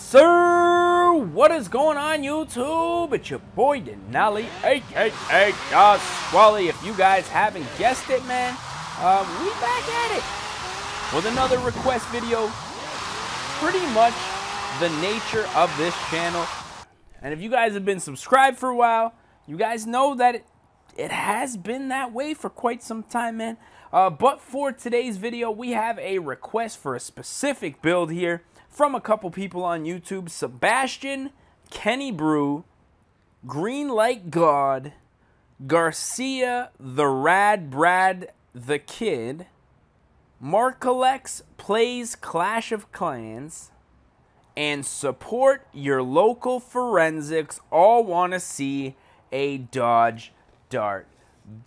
sir, what is going on YouTube? It's your boy Denali, aka Squally. If you guys haven't guessed it, man, we back at it with another request video. Pretty much the nature of this channel. And if you guys have been subscribed for a while, you guys know that it has been that way for quite some time, man. But for today's video, we have a request for a specific build here from a couple people on YouTube. Sebastian, Kenny Brew, Greenlight God, Garcia, the Rad Brad the Kid, Markalex Plays Clash of Clans, and Support Your Local Forensics all want to see a Dodge Dart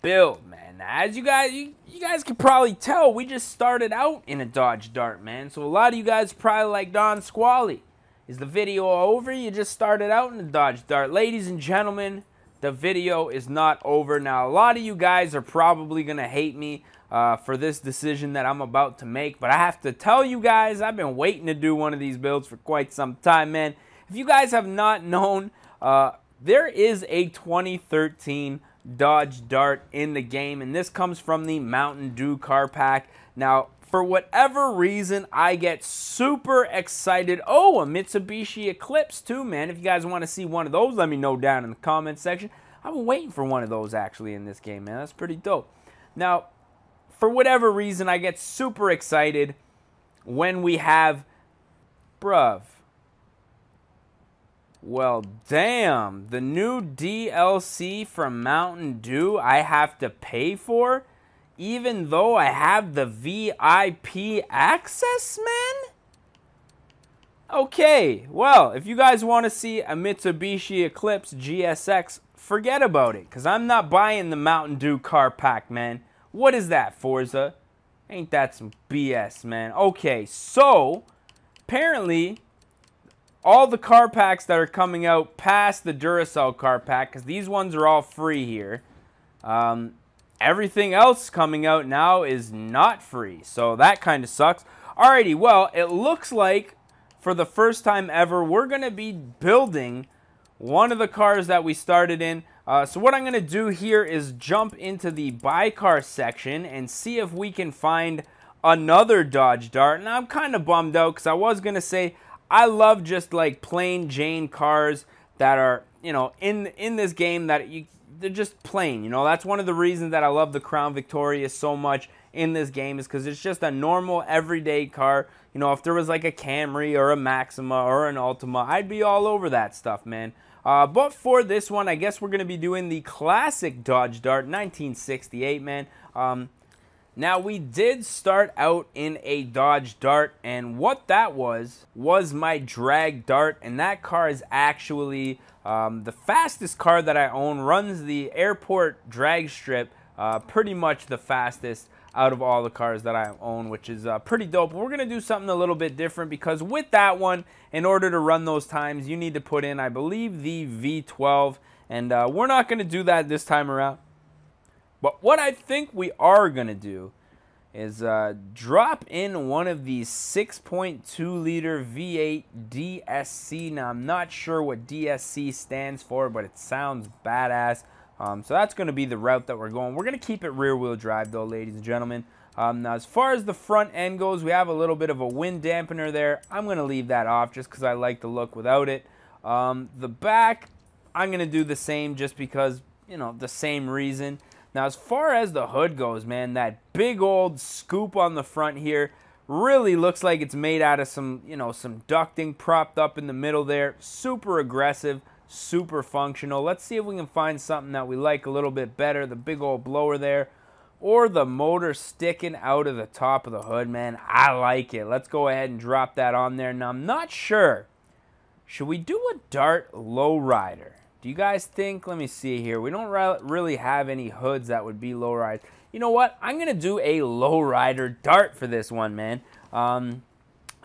build, man. As you guys can probably tell, we just started out in a Dodge Dart, man. So a lot of you guys probably like, Don Squally, is the video over? You just started out in a Dodge Dart. Ladies and gentlemen, the video is not over. Now, a lot of you guys are probably going to hate me for this decision that I'm about to make, but I have to tell you guys, I've been waiting to do one of these builds for quite some time, man. If you guys have not known, there is a 2013 Dodge Dart in the game, and this comes from the Mountain Dew car pack. Now, for whatever reason, I get super excited. Oh, a Mitsubishi Eclipse too, man. If you guys want to see one of those, let me know down in the comment section. I've been waiting for one of those actually in this game, man. That's pretty dope. Now, for whatever reason, I get super excited when we have, bruv. Well, damn, the new DLC from Mountain Dew I have to pay for, even though I have the VIP access, man? Okay, well, if you guys want to see a Mitsubishi Eclipse GSX, forget about it, because I'm not buying the Mountain Dew car pack, man. What is that, Forza? Ain't that some BS, man? Okay, so, apparently, all the car packs that are coming out past the Duracell car pack, because these ones are all free here, everything else coming out now is not free, so that kind of sucks. Alrighty, well, it looks like for the first time ever, we're going to be building one of the cars that we started in. So what I'm going to do here is jump into the buy car section and see if we can find another Dodge Dart. And I'm kind of bummed out because I was going to say I love just like plain Jane cars that are, you know, in this game that they're just plain. You know, that's one of the reasons that I love the Crown Victoria so much in this game, is because it's just a normal everyday car. You know, if there was like a Camry or a Maxima or an Altima, I'd be all over that stuff, man. But for this one, I guess we're going to be doing the classic Dodge Dart 1968, man. Now, we did start out in a Dodge Dart, and what that was my drag Dart, and that car is actually the fastest car that I own, runs the airport drag strip, pretty much the fastest out of all the cars that I own, which is pretty dope. We're going to do something a little bit different, because with that one, in order to run those times, you need to put in, I believe, the V12, and we're not going to do that this time around. But what I think we are going to do is drop in one of these 6.2 liter V8 DSC. Now, I'm not sure what DSC stands for, but it sounds badass. So that's going to be the route that we're going. We're going to keep it rear-wheel drive, though, ladies and gentlemen. Now, as far as the front end goes, we have a little bit of a wind dampener there. I'm going to leave that off just because I like the look without it. The back, I'm going to do the same just because, you know, the same reason. Now, as far as the hood goes, man, that big old scoop on the front here really looks like it's made out of some, you know, some ducting propped up in the middle there. Super aggressive. Super functional. Let's see if we can find something that we like a little bit better. The big old blower there, or the motor sticking out of the top of the hood, man. I like it. Let's go ahead and drop that on there. Now, I'm not sure. Should we do a Dart lowrider? Do you guys think? Let me see here. We don't really have any hoods that would be lowriders. You know what? I'm going to do a lowrider Dart for this one, man.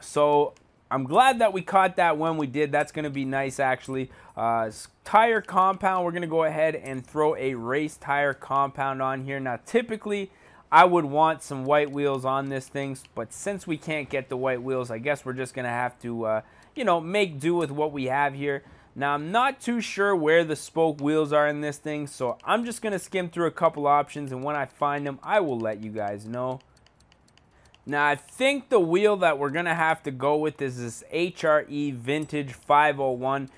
So I'm glad that we caught that when we did. That's going to be nice, actually. Tire compound, we're going to go ahead and throw a race tire compound on here. Now, typically, I would want some white wheels on this thing, but since we can't get the white wheels, I guess we're just going to have to you know, make do with what we have here. Now, I'm not too sure where the spoke wheels are in this thing, so I'm just going to skim through a couple options, and when I find them, I will let you guys know. Now, I think the wheel that we're going to have to go with is this HRE Vintage 501.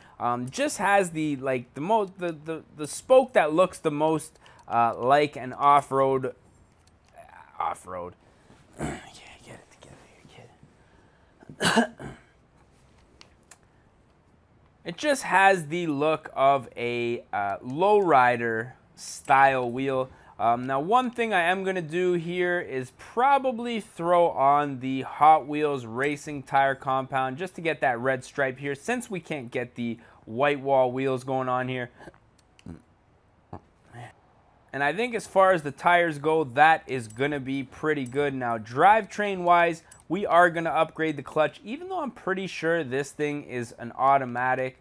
Just has the, like, the spoke that looks the most like an off-road. Yeah, get it together here, kid. It just has the look of a lowrider style wheel. Now, one thing I am going to do here is probably throw on the Hot Wheels Racing Tire Compound just to get that red stripe here, since we can't get the white wall wheels going on here. And I think as far as the tires go, that is going to be pretty good. Now, drivetrain-wise, we are going to upgrade the clutch, even though I'm pretty sure this thing is an automatic.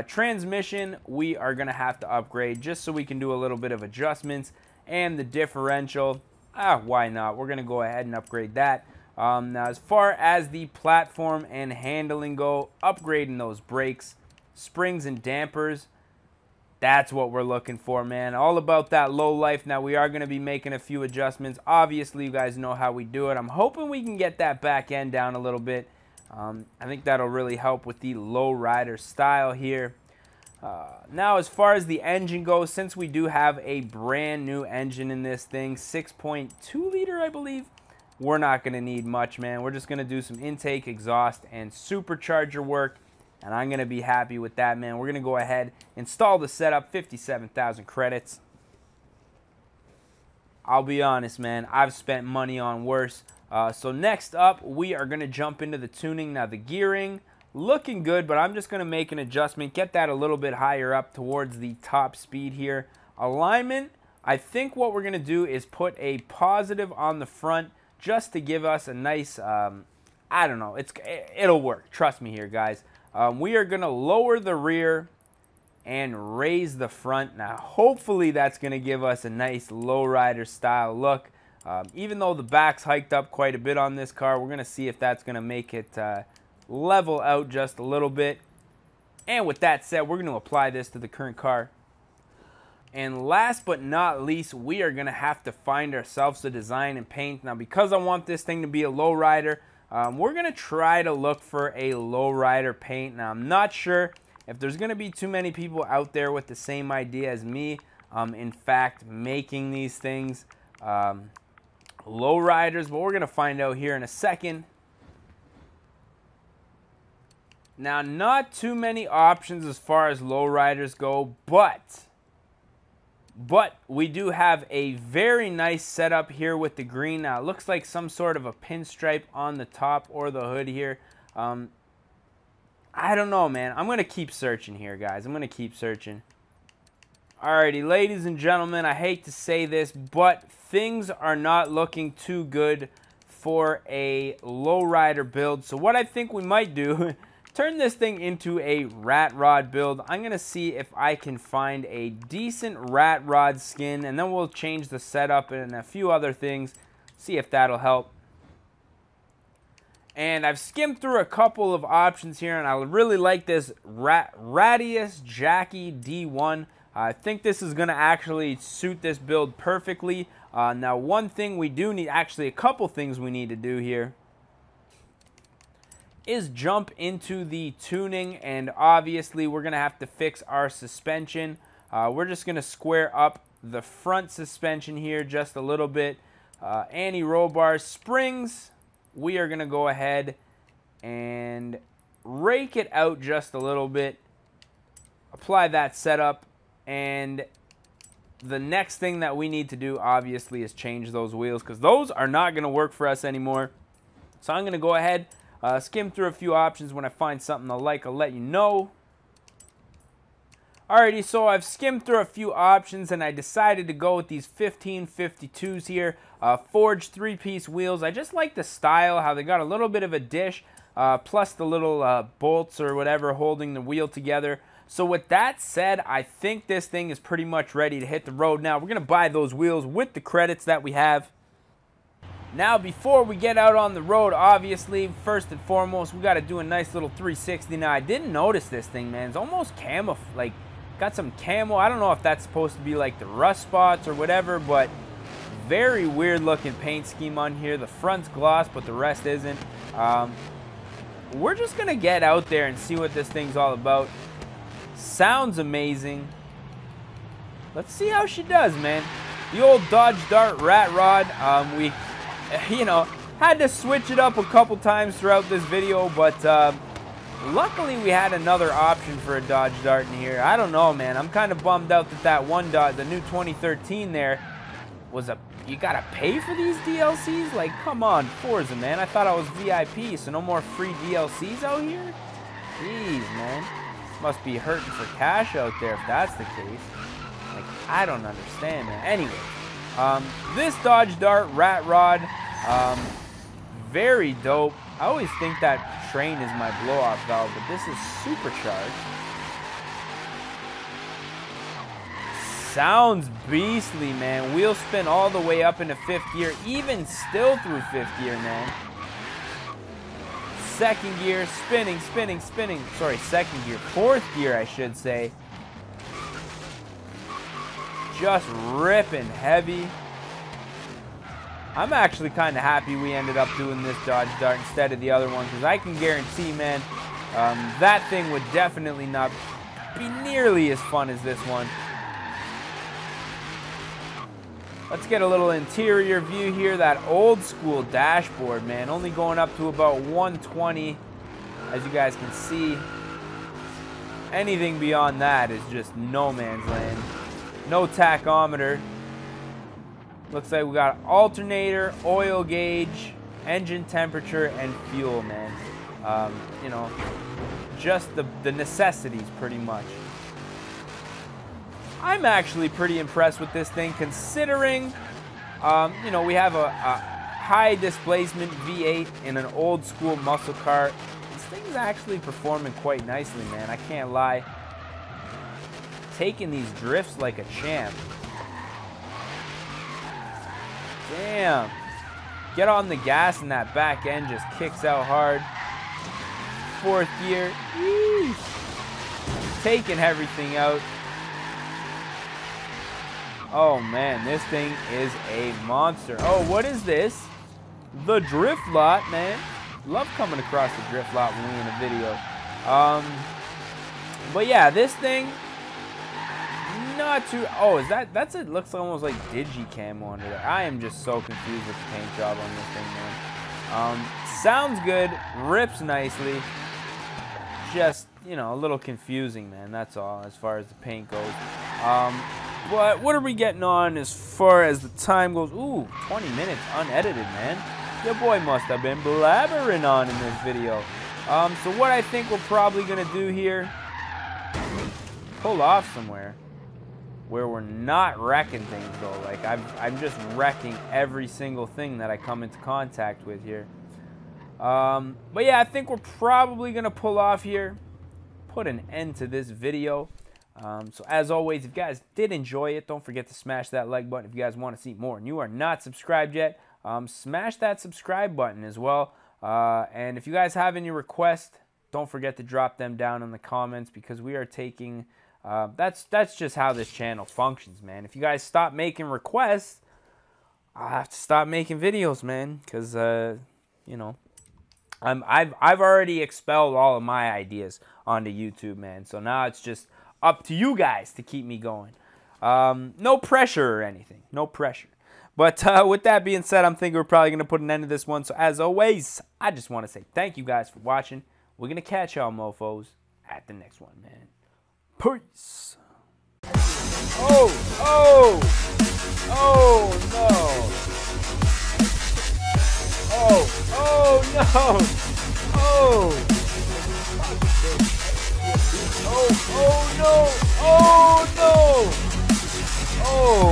Transmission, we are going to have to upgrade just so we can do a little bit of adjustments. And the differential, why not? We're going to go ahead and upgrade that. Now, as far as the platform and handling go, upgrading those brakes, springs, and dampers, that's what we're looking for, man. All about that low life. Now, we are going to be making a few adjustments. Obviously, you guys know how we do it. I'm hoping we can get that back end down a little bit. I think that'll really help with the low rider style here. Now, as far as the engine goes, since we do have a brand new engine in this thing, 6.2 liter, I believe, we're not going to need much, man. We're just going to do some intake, exhaust, and supercharger work, and I'm going to be happy with that, man. We're going to go ahead, install the setup, 57,000 credits. I'll be honest, man, I've spent money on worse. So next up, we are going to jump into the tuning. Now, the gearing, looking good, but I'm just going to make an adjustment, get that a little bit higher up towards the top speed here. Alignment, I think what we're going to do is put a positive on the front just to give us a nice, I don't know, it'll work. Trust me here, guys. We are going to lower the rear and raise the front. Now, hopefully that's going to give us a nice lowrider style look. Even though the back's hiked up quite a bit on this car, we're going to see if that's going to make it level out just a little bit. And with that said, we're going to apply this to the current car. And last but not least, we are going to have to find ourselves a design and paint. Now, because I want this thing to be a lowrider, we're going to try to look for a lowrider paint. Now, I'm not sure if there's going to be too many people out there with the same idea as me. In fact, making these things lowriders, but we're going to find out here in a second. Now, not too many options as far as lowriders go, but we do have a very nice setup here with the green. Now, it looks like some sort of a pinstripe on the top or the hood here. I don't know, man. I'm going to keep searching here, guys. I'm going to keep searching. Alrighty, ladies and gentlemen, I hate to say this, but things are not looking too good for a lowrider build. So what I think we might do, turn this thing into a rat rod build. I'm going to see if I can find a decent rat rod skin, and then we'll change the setup and a few other things, see if that'll help. And I've skimmed through a couple of options here, and I really like this Radius Jackie D1. I think this is going to actually suit this build perfectly. Now, one thing we do need, actually a couple things we need to do here, is jump into the tuning, and obviously we're going to have to fix our suspension. We're just going to square up the front suspension here just a little bit. Anti-roll bars, springs, we are going to go ahead and rake it out just a little bit, apply that setup, and the next thing that we need to do obviously is change those wheels, because those are not going to work for us anymore. So I'm going to go ahead, skim through a few options. When I find something I like, I'll let you know. Alrighty, so I've skimmed through a few options, and I decided to go with these 1552s here. Forged 3-piece wheels. I just like the style, how they got a little bit of a dish, plus the little bolts or whatever holding the wheel together. So with that said, I think this thing is pretty much ready to hit the road. Now, we're going to buy those wheels with the credits that we have. Now, before we get out on the road, obviously, first and foremost, we got to do a nice little 360. Now, I didn't notice this thing, man. It's almost camo, like, got some camo. I don't know if that's supposed to be, like, the rust spots or whatever, but very weird-looking paint scheme on here. The front's gloss, but the rest isn't. We're just going to get out there and see what this thing's all about. Sounds amazing. Let's see how she does, man. The old Dodge Dart rat rod. We, you know, had to switch it up a couple times throughout this video, but luckily we had another option for a Dodge Dart in here. I don't know, man. I'm kind of bummed out that that one Dodge, the new 2013 there, was a... You gotta pay for these DLCs? Like, come on, Forza, man. I thought I was VIP, so no more free DLCs out here? Jeez, man. Must be hurting for cash out there if that's the case. Like, I don't understand, man. Anyway, this Dodge Dart rat rod, very dope. I always think that train is my blow-off valve, but this is supercharged. Sounds beastly, man. Wheel spin all the way up into 5th gear, even still through 5th gear, man. 2nd gear, spinning. Sorry, 2nd gear, 4th gear, I should say. Just ripping heavy. I'm actually kind of happy we ended up doing this Dodge Dart instead of the other one, because I can guarantee, man, that thing would definitely not be nearly as fun as this one. Let's get a little interior view here. That old school dashboard, man, only going up to about 120, as you guys can see. Anything beyond that is just no man's land. No tachometer. Looks like we got alternator, oil gauge, engine temperature, and fuel, man. You know, just the necessities pretty much. I'm actually pretty impressed with this thing, considering, you know, we have a high displacement V8 in an old school muscle car. This thing's actually performing quite nicely, man. I can't lie. Taking these drifts like a champ. Damn. Get on the gas and that back end just kicks out hard. 4th gear. Yeesh. Taking everything out. Oh man, this thing is a monster. Oh, what is this? The drift lot, man. Love coming across the drift lot when we're in a video. But yeah, this thing, not too... Oh, is that's it? Looks almost like digi camo under there. I am just so confused with the paint job on this thing, man. Sounds good, rips nicely. Just, you know, a little confusing, man. That's all as far as the paint goes. But what are we getting on as far as the time goes? Ooh, 20 minutes unedited, man. Your boy must have been blabbering on in this video. So what I think we're probably going to do here, pull off somewhere where we're not wrecking things, though. Like, I'm just wrecking every single thing that I come into contact with here. But yeah, I think we're probably going to pull off here, put an end to this video. So as always, if you guys did enjoy it, don't forget to smash that like button if you guys want to see more and you are not subscribed yet. Smash that subscribe button as well. And if you guys have any requests, don't forget to drop them down in the comments, because we are taking that's just how this channel functions, man. If you guys stop making requests, I have to stop making videos, man, because you know, I've already expelled all of my ideas onto YouTube, man. So now it's just up to you guys to keep me going. No pressure or anything. No pressure. But with that being said, I'm thinking we're probably going to put an end to this one. So as always, I just want to say thank you guys for watching. We're going to catch y'all mofos at the next one, man. Peace. Oh no. Oh no. Oh no! Oh no! Oh!